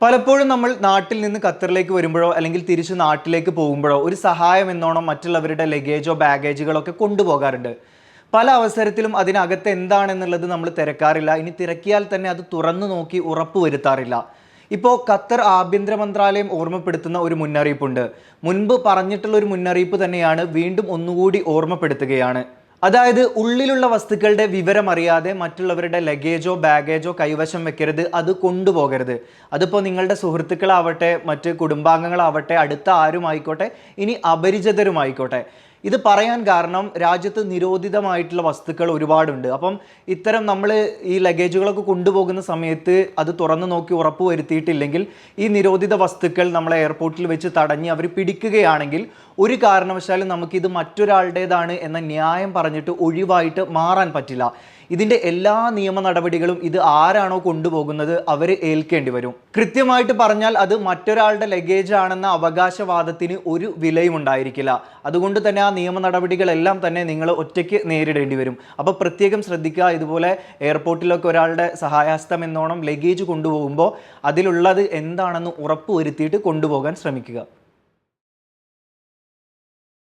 പലപ്പോഴും നമ്മൾ നാട്ടിൽ നിന്ന് ഖത്തറിലേക്ക് വരുമ്പോഴോ അല്ലെങ്കിൽ തിരിച്ച് നാട്ടിലേക്ക് പോകുമ്പോഴോ ഒരു സഹായം എന്നോണം മറ്റുള്ളവരുടെ ലഗേജോ ബാഗേജുകളോ ഒക്കെ കൊണ്ടുപോകാറുണ്ട്. പല അവസരത്തിലും അതിനകത്ത് എന്താണെന്നുള്ളത് നമ്മൾ തിരക്കാറില്ല. ഇനി തിരക്കിയാൽ തന്നെ അത് തുറന്നു നോക്കി ഉറപ്പ് വരുത്താറില്ല. ഇപ്പോൾ ഖത്തർ ആഭ്യന്തര മന്ത്രാലയം ഓർമ്മപ്പെടുത്തുന്ന ഒരു മുന്നറിയിപ്പുണ്ട്. മുൻപ് പറഞ്ഞിട്ടുള്ള ഒരു മുന്നറിയിപ്പ് തന്നെയാണ്, വീണ്ടും ഒന്നുകൂടി ഓർമ്മപ്പെടുത്തുകയാണ്. അതായത് ഉള്ളിലുള്ള വസ്തുക്കളുടെ വിവരം അറിയാതെ മറ്റുള്ളവരുടെ ലഗേജോ ബാഗേജോ കൈവശം വെക്കരുത്, അത് കൊണ്ടുപോകരുത്. അതിപ്പോൾ നിങ്ങളുടെ സുഹൃത്തുക്കളാവട്ടെ, മറ്റ് കുടുംബാംഗങ്ങളാവട്ടെ, അടുത്ത ആരുമായിക്കോട്ടെ, ഇനി അപരിചിതരുമായിക്കോട്ടെ. ഇത് പറയാൻ കാരണം രാജ്യത്ത് നിരോധിതമായിട്ടുള്ള വസ്തുക്കൾ ഒരുപാടുണ്ട്. അപ്പം ഇത്തരം നമ്മൾ ഈ ലഗേജുകളൊക്കെ കൊണ്ടുപോകുന്ന സമയത്ത് അത് തുറന്നു നോക്കി ഉറപ്പ് വരുത്തിയിട്ടില്ലെങ്കിൽ ഈ നിരോധിത വസ്തുക്കൾ നമ്മളെ എയർപോർട്ടിൽ വെച്ച് തടഞ്ഞ് അവർ പിടിക്കുകയാണെങ്കിൽ ഒരു കാരണവശാലും നമുക്കിത് മറ്റൊരാളുടേതാണ് എന്ന ന്യായം പറഞ്ഞിട്ട് ഒഴിവായിട്ട് മാറാൻ പറ്റില്ല. ഇതിൻ്റെ എല്ലാ നിയമ നടപടികളും ഇത് ആരാണോ കൊണ്ടുപോകുന്നത് അവർ ഏൽക്കേണ്ടി വരും. കൃത്യമായിട്ട് പറഞ്ഞാൽ അത് മറ്റൊരാളുടെ ലഗേജ് ആണെന്ന അവകാശവാദത്തിന് ഒരു വിലയും ഉണ്ടായിരിക്കില്ല. അതുകൊണ്ട് തന്നെ ആ നിയമ നടപടികളെല്ലാം തന്നെ നിങ്ങൾ ഒറ്റയ്ക്ക് നേരിടേണ്ടി വരും. അപ്പോൾ പ്രത്യേകം ശ്രദ്ധിക്കുക. ഇതുപോലെ എയർപോർട്ടിലൊക്കെ ഒരാളുടെ സഹായഹസ്തം എന്നോണം ലഗേജ് കൊണ്ടുപോകുമ്പോൾ അതിലുള്ളത് എന്താണെന്ന് ഉറപ്പ് വരുത്തിയിട്ട് കൊണ്ടുപോകാൻ ശ്രമിക്കുക.